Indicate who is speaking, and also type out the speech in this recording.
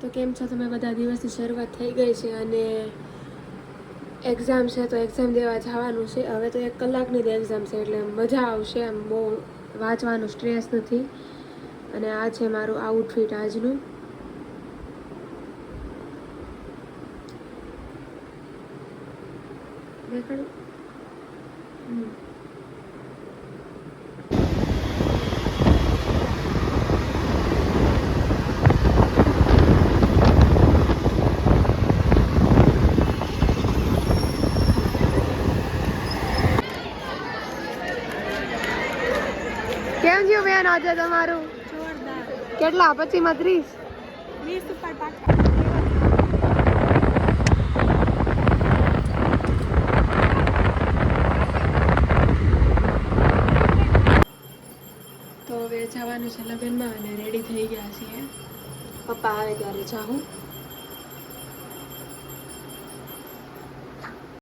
Speaker 1: તો કેમ છો તમે બધા? દિવસની શરૂઆત થઈ ગઈ છે અને એક્ઝામ છે તો એક્ઝામ દેવા જવાનું છે. હવે તો 1 કલાકની જ એક્ઝામ છે એટલે મજા આવશે, આમ બહુ વાંચવાનું સ્ટ્રેસ નથી. અને આ છે મારું આઉટફિટ આજનું. દેખાડું? કેમ થયું બેન આજે તમારું?
Speaker 2: જોરદાર.
Speaker 1: કેટલા 25 માં 30?
Speaker 2: 20 ઉપર પાછા.
Speaker 1: તો હવે જવાનું છે લગ્નમાં અને રેડી થઈ ગયા છીએ. પપ્પા આવે ત્યારે જાઉં.